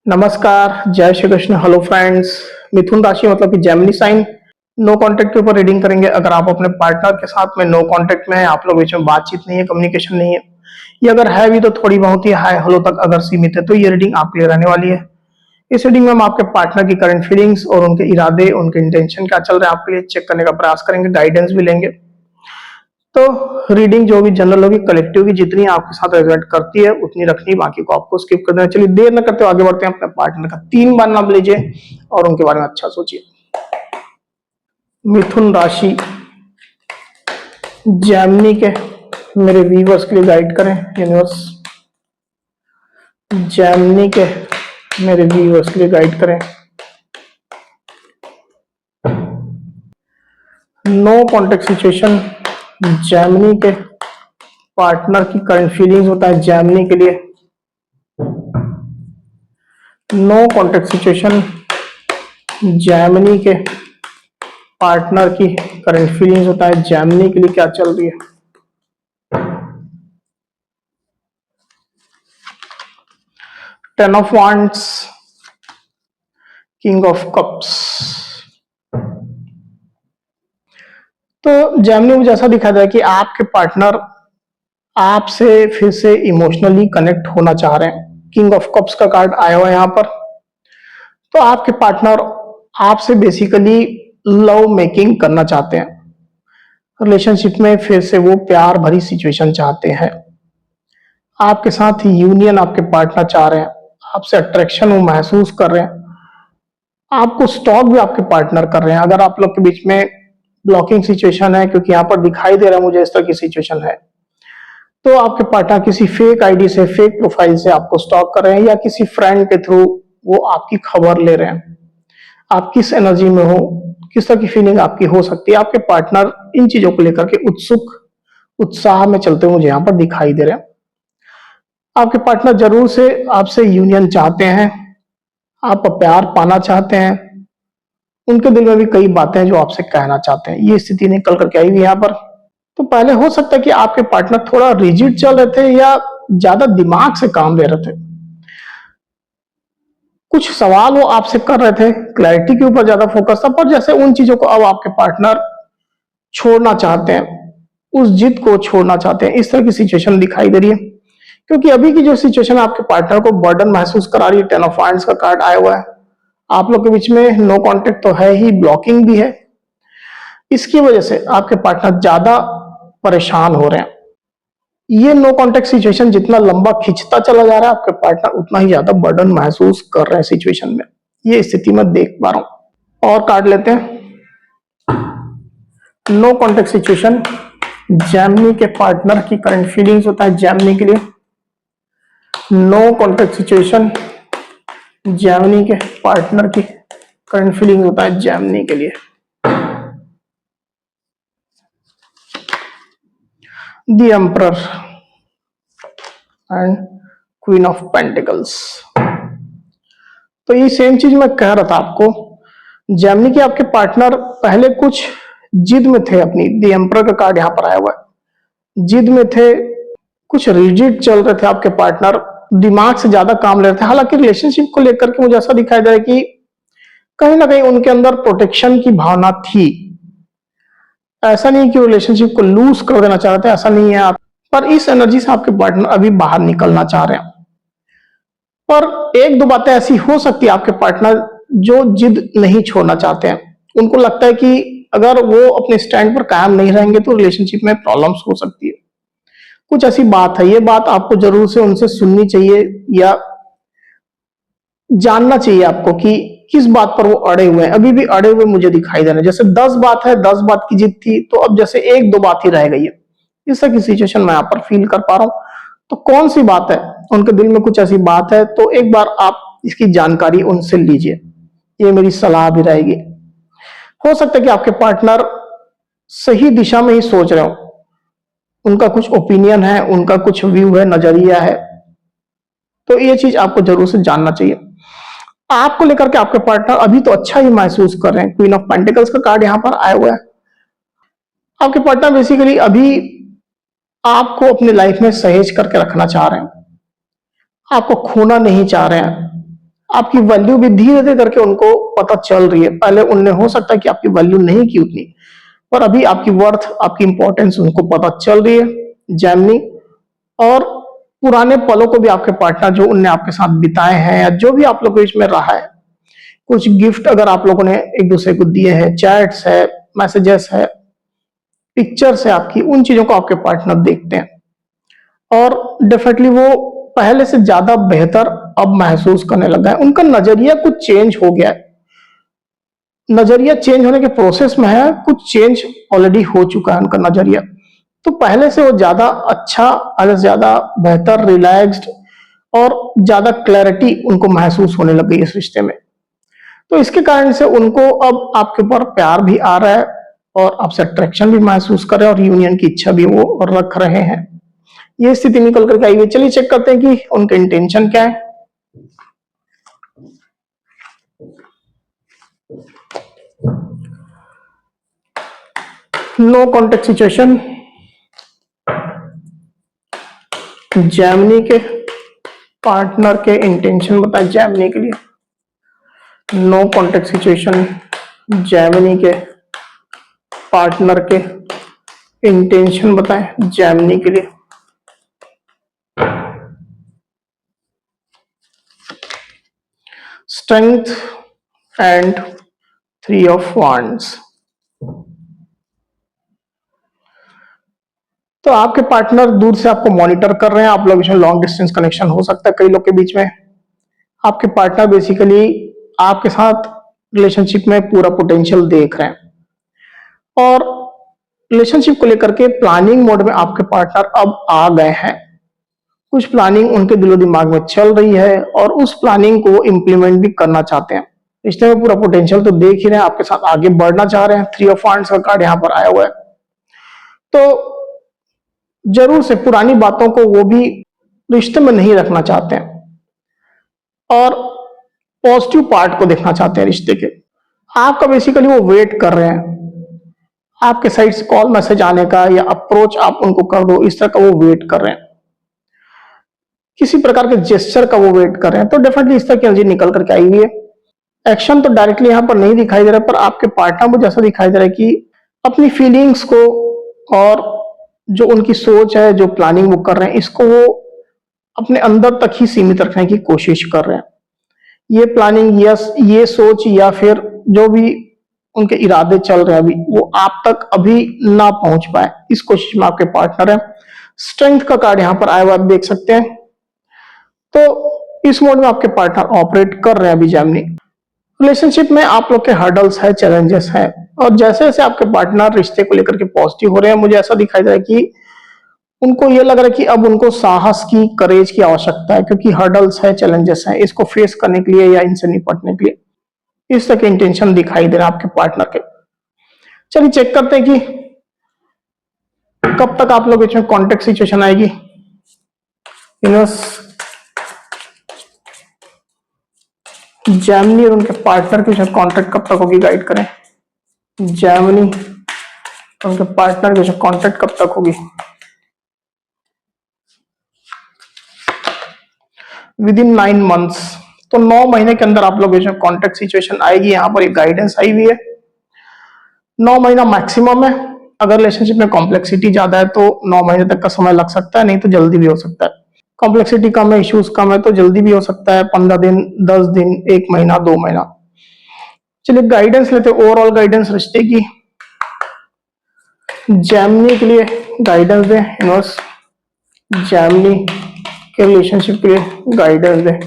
नमस्कार, जय Shri Krishna. Hello friends. Mithun राशि मतलब कि जेमिनी साइन। नो कांटेक्ट के ऊपर रीडिंग करेंगे। अगर आप अपने पार्टनर के साथ में नो कांटेक्ट में है, आप लोग बीच में बातचीत नहीं है, कम्युनिकेशन नहीं है, ये अगर है भी तो थोड़ी बहुत ही हाय हेलो तक अगर सीमित है, तो ये रीडिंग आपके लिए रहने वाली है। इस रीडिंग में हम आपके पार्टनर की करंट फीलिंग्स और उनके इरादे, उनके इंटेंशन क्या चल रहे हैं आपके लिए चेक करने का प्रयास करेंगे, गाइडेंस भी लेंगे। तो रीडिंग जो भी जनरल होगी, कलेक्टिव की जितनी आपके साथ रेजोनेट करती है उतनी रखनी, बाकी को आपको स्किप कर देना। चलिए देर न करते आगे बढ़ते हैं। अपने पार्टनर का 3 बार नाम लीजिए और उनके बारे में अच्छा सोचिए। मिथुन राशि जेमिनी के मेरे व्यूअर्स के लिए गाइड करें यूनिवर्स। जेमिनी के मेरे व्यूअर्स के लिए गाइड करें। नो कॉन्टेक्ट सिचुएशन जेमिनी के पार्टनर की करंट फीलिंग्स होता है जेमिनी के लिए। नो कॉन्टेक्ट सिचुएशन जेमिनी के पार्टनर की करंट फीलिंग्स होता है जेमिनी के लिए क्या चल रही है। Ten of wands, king of cups. तो जेमिनी मुझे ऐसा दिखा रहा है कि आपके पार्टनर आपसे फिर से इमोशनली कनेक्ट होना चाह रहे हैं। किंग ऑफ कप्स का कार्ड आया हुआ है यहाँ पर। तो आपके पार्टनर आपसे बेसिकली लव मेकिंग करना चाहते हैं। रिलेशनशिप में फिर से वो प्यार भरी सिचुएशन चाहते हैं। आपके साथ यूनियन आपके पार्टनर चाह रहे हैं। आपसे अट्रैक्शन वो महसूस कर रहे हैं। आपको स्टॉक भी आपके पार्टनर कर रहे हैं। अगर आप लोग के बीच में ब्लॉकिंग सिचुएशन है, क्योंकि यहाँ पर दिखाई दे रहा है मुझे इस तरह की सिचुएशन है, तो आपके पार्टनर किसी फेक आईडी से, फेक प्रोफाइल से आपको स्टॉक कर रहे हैं, या किसी फ्रेंड के थ्रू वो आपकी खबर ले रहे हैं। आप किस एनर्जी में हो, किस तरह की फीलिंग आपकी हो सकती है, आपके पार्टनर इन चीजों को लेकर के उत्सुक, उत्साह में चलते हुए मुझे यहाँ पर दिखाई दे रहे हैं। आपके पार्टनर जरूर से आपसे यूनियन चाहते हैं, आप प्यार पाना चाहते हैं। उनके दिल में भी कई बातें जो आपसे कहना चाहते हैं। ये स्थिति निकल करके आई हुई यहाँ पर। तो पहले हो सकता है कि आपके पार्टनर थोड़ा रिजिड चल रहे थे या ज्यादा दिमाग से काम ले रहे थे। कुछ सवाल वो आपसे कर रहे थे, क्लैरिटी के ऊपर ज्यादा फोकस था, पर जैसे उन चीजों को अब आपके पार्टनर छोड़ना चाहते हैं, उस जिद को छोड़ना चाहते हैं, इस तरह की सिचुएशन दिखाई दे रही है। क्योंकि अभी की जो सिचुएशन आपके पार्टनर को बर्डन महसूस करा रही है। टेन ऑफ वांड्स का कार्ड आया हुआ है। आप लोग के बीच में नो कांटेक्ट तो है ही, ब्लॉकिंग भी है। इसकी वजह से आपके पार्टनर ज्यादा परेशान हो रहे हैं। ये नो कांटेक्ट सिचुएशन जितना लंबा खिंचता चला जा रहा है, आपके पार्टनर उतना ही ज्यादा बर्डन महसूस कर रहे हैं सिचुएशन में। ये स्थिति मैं देख पा रहा हूं। और कार्ड लेते हैं। नो कांटेक्ट सिचुएशन जेमिनी के पार्टनर की करंट फीलिंग्स होता है जेमिनी के लिए। नो कांटेक्ट सिचुएशन जेमिनी के पार्टनर की करंट फीलिंग होता है जेमिनी के लिए। The emperor and queen of pentacles. तो ये सेम चीज मैं कह रहा था आपको। जेमिनी के आपके पार्टनर पहले कुछ जिद में थे अपनी। द एम्परर का कार्ड यहां पर आया हुआ है। जिद में थे, कुछ रिजिड चल रहे थे आपके पार्टनर, दिमाग से ज्यादा काम ले रहे थे। हालांकि रिलेशनशिप को लेकर के मुझे ऐसा दिखाई दे रहा है कि कहीं ना कहीं उनके अंदर प्रोटेक्शन की भावना थी। ऐसा नहीं कि रिलेशनशिप को लूज कर देना चाह रहे थे, ऐसा नहीं है आप, पर इस एनर्जी से आपके पार्टनर अभी बाहर निकलना चाह रहे हैं। पर एक दो बातें ऐसी हो सकती है आपके पार्टनर जो जिद नहीं छोड़ना चाहते हैं। उनको लगता है कि अगर वो अपने स्टैंड पर कायम नहीं रहेंगे तो रिलेशनशिप में प्रॉब्लम्स हो सकती है। कुछ ऐसी बात है, ये बात आपको जरूर से उनसे सुननी चाहिए या जानना चाहिए आपको कि किस बात पर वो अड़े हुए हैं। अभी भी अड़े हुए मुझे दिखाई दे रहे हैं। जैसे 10 बात है, 10 बात की जिद थी, तो अब जैसे एक दो बात ही रह गई है। इस तरह की सिचुएशन मैं यहाँ पर फील कर पा रहा हूं। तो कौन सी बात है, उनके दिल में कुछ ऐसी बात है, तो एक बार आप इसकी जानकारी उनसे लीजिए। ये मेरी सलाह भी रहेगी। हो सकता है कि आपके पार्टनर सही दिशा में ही सोच रहे हो, उनका कुछ ओपिनियन है, उनका कुछ व्यू है, नजरिया है। तो ये चीज आपको जरूर से जानना चाहिए। आपको लेकर के आपके पार्टनर अभी तो अच्छा ही महसूस कर रहे हैं। क्वीन ऑफ पेंटिकल्स का कार्ड यहां पर आया हुआ है। आपके पार्टनर बेसिकली अभी आपको अपनी लाइफ में सहेज करके रखना चाह रहे हैं, आपको खोना नहीं चाह रहे हैं। आपकी वैल्यू भी धीरे धीरे करके उनको पता चल रही है। पहले उनने हो सकता है कि आपकी वैल्यू नहीं की उतनी, पर अभी आपकी वर्थ, आपकी इंपॉर्टेंस उनको पता चल रही है जेमिनी। और पुराने पलों को भी आपके पार्टनर जो उनने आपके साथ बिताए हैं या जो भी आप लोगों के बीच में रहा है, कुछ गिफ्ट अगर आप लोगों ने एक दूसरे को दिए हैं, चैट्स है, मैसेजेस है, पिक्चर्स है आपकी, उन चीजों को आपके पार्टनर देखते हैं और डेफिनेटली वो पहले से ज्यादा बेहतर अब महसूस करने लगा है। उनका नजरिया कुछ चेंज हो गया है, नजरिया चेंज होने के प्रोसेस में है, कुछ चेंज ऑलरेडी हो चुका है उनका नजरिया। तो पहले से वो ज्यादा अच्छा, ज्यादा बेहतर, रिलैक्स्ड और ज्यादा क्लैरिटी उनको महसूस होने लग गई इस रिश्ते में। तो इसके कारण से उनको अब आपके ऊपर प्यार भी आ रहा है और आपसे अट्रैक्शन भी महसूस कर रहे हैं और यूनियन की इच्छा भी वो रख रहे हैं। ये स्थिति निकल करके आई हुई। चलिए चेक करते हैं कि उनका इंटेंशन क्या है। नो कॉन्टेक्ट सिचुएशन, जेमिनी के पार्टनर के इंटेंशन बताए जेमिनी के लिए। नो कॉन्टेक्ट सिचुएशन, जेमिनी के पार्टनर के इंटेंशन बताएं जेमिनी के लिए। Strength and 3 of wands. तो आपके पार्टनर दूर से आपको मॉनिटर कर रहे हैं, आप लोग इसमें लॉन्ग डिस्टेंस कनेक्शन हो सकता है कई लोग के बीच में। आपके पार्टनर बेसिकली आपके साथ रिलेशनशिप में पूरा पोटेंशियल देख रहे हैं और रिलेशनशिप को लेकर के प्लानिंग मोड में आपके पार्टनर अब आ गए हैं। कुछ प्लानिंग उनके दिलो दिमाग में चल रही है और उस प्लानिंग को इम्प्लीमेंट भी करना चाहते हैं। रिश्ते में पूरा पोटेंशियल तो देख ही रहे हैं, आपके साथ आगे बढ़ना चाह रहे हैं। 3 ऑफ वांड्स का कार्ड यहाँ पर आया हुआ है। तो जरूर से पुरानी बातों को वो भी रिश्ते में नहीं रखना चाहते हैं और पॉजिटिव पार्ट को देखना चाहते हैं रिश्ते के। आपका बेसिकली वो वेट कर रहे हैं, आपके साइड से कॉल मैसेज आने का या अप्रोच आप उनको कर दो, इस तरह का वो वेट कर रहे हैं। किसी प्रकार के जेस्चर का वो वेट कर रहे हैं। तो डेफिनेटली इस तरह की एनर्जी निकल करके आई हुई है। एक्शन तो डायरेक्टली यहाँ पर नहीं दिखाई दे रहा, पर आपके पार्टनर को जैसा दिखाई दे रहा है कि अपनी फीलिंग्स को और जो उनकी सोच है, जो प्लानिंग वो कर रहे हैं, इसको वो अपने अंदर तक ही सीमित रखने की कोशिश कर रहे हैं। ये प्लानिंग या ये सोच या फिर जो भी उनके इरादे चल रहे हैं अभी, वो आप तक अभी ना पहुंच पाए, इस कोशिश में आपके पार्टनर है। स्ट्रेंथ का कार्ड यहाँ पर आया हुआ आप देख सकते हैं। तो इस मोड में आपके पार्टनर ऑपरेट कर रहे हैं अभी जेमिनी। रिलेशनशिप में आप लोग के हर्डल्स है, चैलेंजेस है और जैसे जैसे आपके पार्टनर रिश्ते को लेकर के पॉजिटिव हो रहे हैं, मुझे ऐसा दिखाई दे रहा है कि उनको ये लग रहा है कि अब उनको साहस की, करेज की आवश्यकता है, क्योंकि हर्डल्स है, चैलेंजेस है, इसको फेस करने के लिए या इनसे निपटने के लिए इस तरह के इंटेंशन दिखाई दे रहा है आपके पार्टनर के। चलिए चेक करते हैं कि कब तक आप लोग इसमें कॉन्टेक्ट सिचुएशन आएगी। जेमिनी और उनके पार्टनर के साथ कॉन्टेक्ट कब तक होगी, गाइड करें। जेमिनी और उनके पार्टनर के साथ कॉन्टेक्ट कब तक होगी। With in 9 months. तो 9 महीने के अंदर आप लोग इसमें कॉन्टेक्ट सिचुएशन आएगी। यहाँ पर एक गाइडेंस आई हुई है, 9 महीना मैक्सिमम है। अगर रिलेशनशिप में कॉम्प्लेक्सिटी ज्यादा है तो 9 महीने तक का समय लग सकता है, नहीं तो जल्दी भी हो सकता है। कॉम्प्लेक्सिटी कम है, इश्यूज कम है तो जल्दी भी हो सकता है, 15 दिन, 10 दिन, 1 महीना, 2 महीना। चलिए गाइडेंस लेते, ओवरऑल गाइडेंस रिश्ते की। जेमिनी के लिए गाइडेंस दे, यूनिवर्स जेमिनी के रिलेशनशिप के लिए गाइडेंस दे।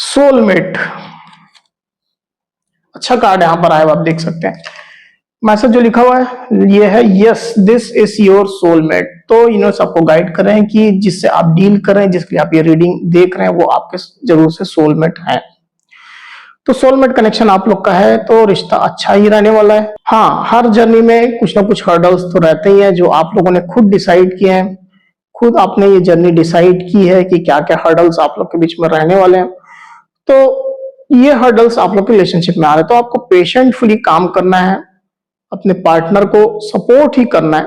सोलमेट, अच्छा कार्ड यहां पर आया हुआ आप देख सकते हैं। मैसेज जो लिखा हुआ है ये है, yes this is your soulmate. तो यूनिवर्स आपको गाइड कर रहे हैं कि जिससे आप डील कर रहे हैं, जिसके लिए आप ये रीडिंग देख रहे हैं, वो आपके जरूर से सोलमेट है। तो सोलमेट कनेक्शन आप लोग का है तो रिश्ता अच्छा ही रहने वाला है। हाँ, हर जर्नी में कुछ ना कुछ हर्डल्स तो रहते ही हैं जो आप लोगों ने खुद डिसाइड किए हैं। खुद आपने ये जर्नी डिसाइड की है कि क्या क्या हर्डल्स आप लोग के बीच में रहने वाले हैं। तो ये हर्डल्स आप लोग के रिलेशनशिप में आ रहे हैं, तो आपको पेशेंटफुली काम करना है, अपने पार्टनर को सपोर्ट ही करना है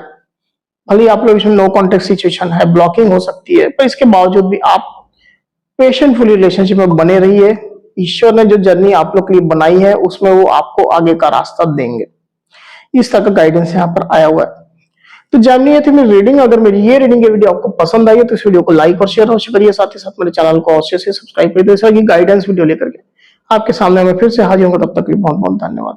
भले आप लोग इसमें नो कॉन्टेक्ट सिचुएशन है, ब्लॉकिंग हो सकती है, पर इसके बावजूद भी आप पेशेंटफुली रिलेशनशिप में बने रहिए। ईश्वर ने जो जर्नी आप लोग के लिए बनाई है उसमें वो आपको आगे का रास्ता देंगे। इस तरह का गाइडेंस यहाँ पर आया हुआ है। तो जानिए थी मेरी रीडिंग। अगर मेरी ये रीडिंग वीडियो आपको पसंद आई है तो इस वीडियो को लाइक और शेयर अवश्य करिए, साथ ही साथ मेरे चैनल को अवश्य से सब्सक्राइब करिए। इस तरह की गाइडेंस वीडियो लेकर के आपके सामने मैं फिर से हाजिर हूँ। तब तक के लिए बहुत बहुत धन्यवाद।